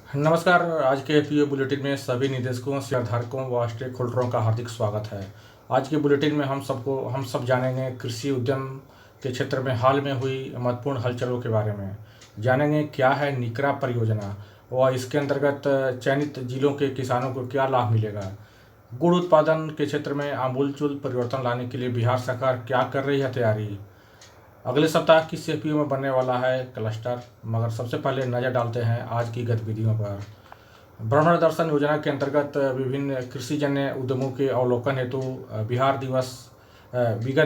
नमस्कार। आज के एफपीओ बुलेटिन में सभी निदेशकों, शेयरधारकों व स्टेक होल्डरों का हार्दिक स्वागत है। आज के बुलेटिन में हम सब जानेंगे कृषि उद्यम के क्षेत्र में हाल में हुई महत्वपूर्ण हलचलों के बारे में। जानेंगे क्या है निकरा परियोजना व इसके अंतर्गत चयनित जिलों के किसानों को क्या लाभ मिलेगा। गुड़ उत्पादन के क्षेत्र में आमूलचूल परिवर्तन लाने के लिए बिहार सरकार क्या कर रही है तैयारी। अगले सप्ताह किस एफपीओ में बनने वाला है क्लस्टर, मगर सबसे पहले नज़र डालते हैं आज की गतिविधियों पर। भ्रमण दर्शन योजना के अंतर्गत विभिन्न कृषिजन्य उद्यमों के अवलोकन हेतु विगत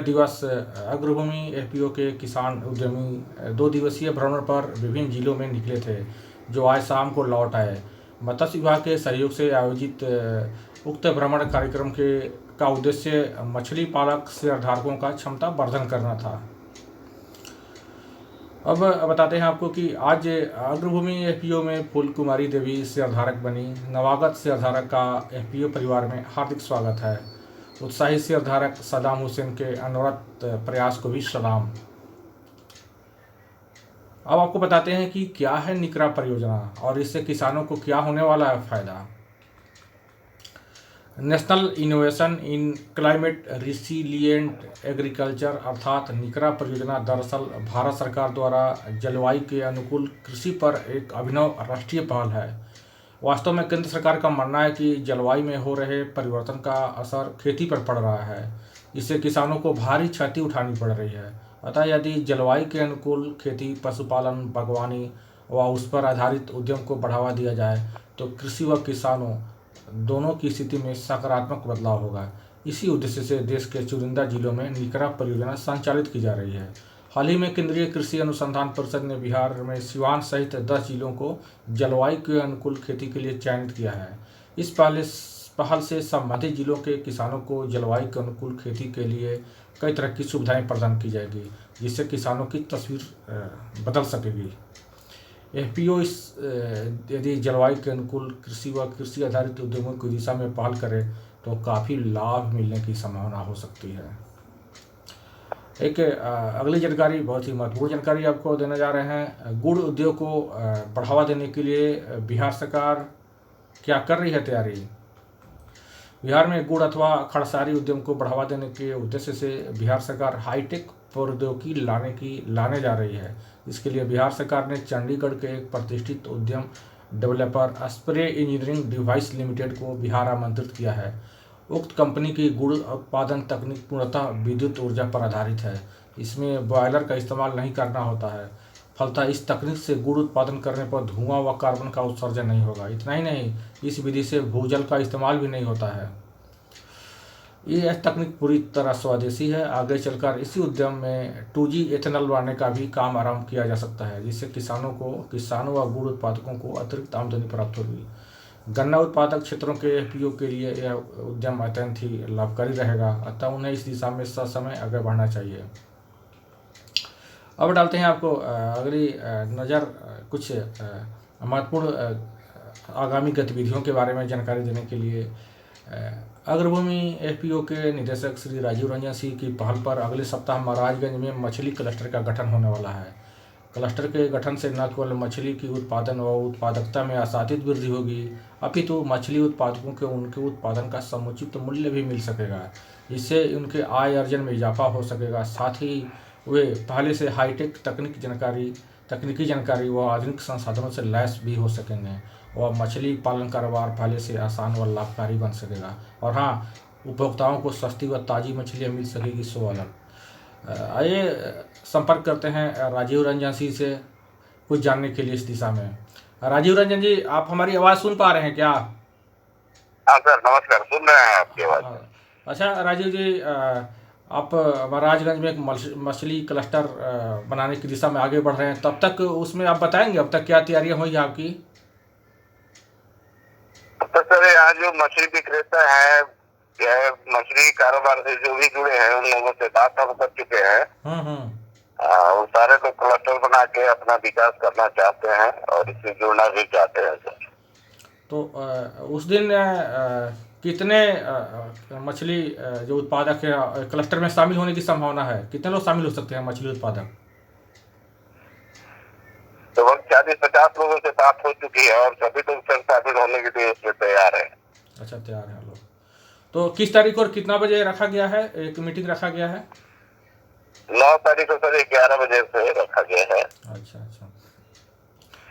दिवस अग्रभूमि एफपीओ के किसान उद्यमी 2 दिवसीय भ्रमण पर विभिन्न जिलों में निकले थे, जो आज शाम को लौट आए। मत्स्य विभाग के सहयोग से आयोजित उक्त भ्रमण कार्यक्रम का उद्देश्य मछली पालक शेयरधारकों का क्षमता वर्धन करना था। अब बताते हैं आपको कि आज अग्रभूमि एफपीओ में फूल कुमारी देवी शेयरधारक बनी। नवागत शेयरधारक का एफपीओ परिवार में हार्दिक स्वागत है। उत्साही शेयरधारक सदाम हुसैन के अनवरत प्रयास को भी सलाम। अब आपको बताते हैं कि क्या है निकरा परियोजना और इससे किसानों को क्या होने वाला है फायदा। National innovation in climate resilient agriculture अर्थात निकरा परियोजना दरअसल भारत सरकार द्वारा जलवायु के अनुकूल कृषि पर एक अभिनव राष्ट्रीय पहल है। वास्तव में केंद्र सरकार का मानना है कि जलवायु में हो रहे परिवर्तन का असर खेती पर पड़ रहा है। इससे किसानों को भारी क्षति उठानी पड़ रही है। अतः यदि जलवायु के अनुकूल खेती, पशुपालन, बागवानी व उस पर आधारित उद्यम को बढ़ावा दिया जाए तो कृषि व किसानों दोनों की स्थिति में सकारात्मक बदलाव होगा। इसी उद्देश्य से देश के चुनिंदा जिलों में निकरा परियोजना संचालित की जा रही है। हाल ही में केंद्रीय कृषि अनुसंधान परिषद ने बिहार में सिवान सहित 10 जिलों को जलवायु के अनुकूल खेती के लिए चयनित किया है। इस पहल से संबंधित जिलों के किसानों को जलवायु के अनुकूल खेती के लिए कई तरह की सुविधाएं प्रदान की जाएगी, जिससे किसानों की तस्वीर बदल सकेगी। एफपीओ यदि जलवायु के अनुकूल कृषि व कृषि आधारित उद्यमों की दिशा में पहल करे तो काफ़ी लाभ मिलने की संभावना हो सकती है। एक अगली जानकारी, बहुत ही महत्वपूर्ण जानकारी आपको देने जा रहे हैं। गुड़ उद्योग को बढ़ावा देने के लिए बिहार सरकार क्या कर रही है तैयारी। बिहार में गुड़ अथवा खड़सारी उद्यम को बढ़ावा देने के उद्देश्य से बिहार सरकार हाईटेक प्रौद्योगिकी लाने जा रही है। इसके लिए बिहार सरकार ने चंडीगढ़ के एक प्रतिष्ठित उद्यम developer spray engineering device limited को बिहार आमंत्रित किया है। उक्त कंपनी की गुड़ उत्पादन तकनीक पूर्णतः विद्युत ऊर्जा पर आधारित है। इसमें बॉयलर का इस्तेमाल नहीं करना होता है। फलतः इस तकनीक से गुड़ उत्पादन करने पर धुआं व कार्बन का उत्सर्जन नहीं होगा। इतना ही नहीं, इस विधि से भूजल का इस्तेमाल भी नहीं होता है। ये तकनीक पूरी तरह स्वदेशी है। आगे चलकर इसी उद्यम में 2G एथेनॉल बनाने का भी काम आरंभ किया जा सकता है, जिससे किसानों व गुड़ उत्पादकों को अतिरिक्त आमदनी प्राप्त होगी। गन्ना उत्पादक क्षेत्रों के एफपीओ के लिए यह उद्यम अत्यंत ही लाभकारी रहेगा, अतः उन्हें इस दिशा में ससमय आगे बढ़ना चाहिए। अब डालते हैं आपको अगली नज़र कुछ महत्वपूर्ण आगामी गतिविधियों के बारे में जानकारी देने के लिए। अग्रभूमि एफपीओ के निदेशक श्री राजीव रंजन सिंह की पहल पर अगले सप्ताह महाराजगंज में मछली क्लस्टर का गठन होने वाला है। क्लस्टर के गठन से न केवल मछली की उत्पादन व उत्पादकता में आशातीत वृद्धि होगी, अपितु मछली उत्पादकों के उनके उत्पादन का समुचित मूल्य भी मिल सकेगा। इससे उनके आय अर्जन में इजाफा हो सकेगा। साथ ही वे पहले से हाईटेक तकनीकी जानकारी व आधुनिक संसाधनों से लैस भी हो सकेंगे और मछली पालन कारोबार पहले से आसान व लाभकारी बन सकेगा। और हाँ, उपभोक्ताओं को सस्ती व ताज़ी मछलियाँ मिल सकेगी, सो अलग। आइए संपर्क करते हैं राजीव रंजन सिंह से कुछ जानने के लिए इस दिशा में। राजीव रंजन जी, आप हमारी आवाज़ सुन पा रहे हैं क्या। हाँ सर, नमस्कार, सुन रहे हैं आपकी आवाज़। अच्छा राजीव जी, आप महाराजगंज में एक मछली क्लस्टर बनाने की दिशा में आगे बढ़ रहे हैं, तब तक उसमें आप बताएंगे अब तक क्या तैयारियां हुई हैं आपकी। तो सर, यहाँ जो मछली विक्रेता है, यह मछली कारोबार से जो भी जुड़े हैं उन लोगों से बात हम कर चुके हैं। वो सारे लोग क्लस्टर बना के अपना विकास करना चाहते हैं और इससे जुड़ना भी चाहते हैं सर। तो उस दिन कितने मछली जो उत्पादक है क्लस्टर में शामिल होने की संभावना है, कितने लोग शामिल हो सकते हैं मछली उत्पादक। तो वक्त 40-50 लोगों से बात हो चुकी है और सभी लोग संस्थापित होने के लिए उसमें तैयार है। अच्छा, तैयार है लोग। तो किस तारीख और कितना बजे रखा गया है, एक मीटिंग रखा गया है? 9 तारीख को सर 11 बजे से रखा गया है। अच्छा अच्छा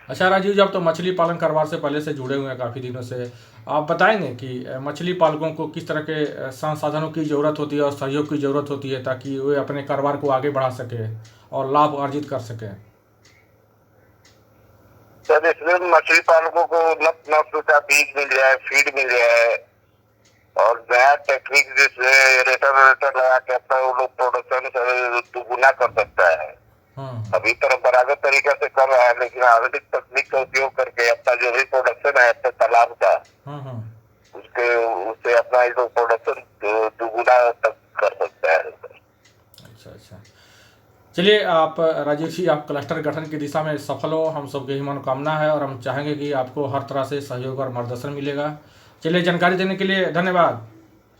अच्छा राजीव जी, आप तो मछली पालन कारोबार से पहले से जुड़े हुए हैं काफ़ी दिनों से। आप बताएंगे कि मछली पालकों को किस तरह के संसाधनों की ज़रूरत होती है और सहयोग की ज़रूरत होती है ताकि वे अपने कारोबार को आगे बढ़ा सके और लाभ अर्जित कर सकें? सर इसमें मछली पालकों को नस्ल का बीज मिल जाए, फीड मिल जाए और नया टेक्निक जिससे रेटर लगा के अपना वो लोग प्रोडक्शन दुगुना कर सकता है। अभी परंपरागत तरीका से कर रहा है, लेकिन आधुनिक तकनीक का उपयोग करके अपना जो भी प्रोडक्शन है अपने तालाब का उससे अपना जो प्रोडक्शन दुगुना तक कर सकता है। अच्छा अच्छा, चलिए आप राजीव जी, आप क्लस्टर गठन की दिशा में सफल हो, हम सबकी ही मनोकामना है और हम चाहेंगे कि आपको हर तरह से सहयोग और मार्गदर्शन मिलेगा। चलिए, जानकारी देने के लिए धन्यवाद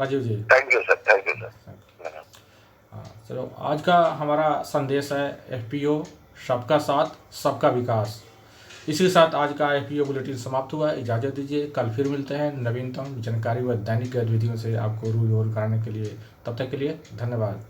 Rajiv ji. Thank you sir, thank you sir. चलो, आज का हमारा संदेश है FPO सबका साथ सबका विकास। इसी के साथ आज का FPO बुलेटिन समाप्त हुआ। इजाज़त दीजिए, कल फिर मिलते हैं नवीनतम जानकारी व दैनिक गतिविधियों से आपको रूबरू कराने के लिए। तब तक के लिए धन्यवाद।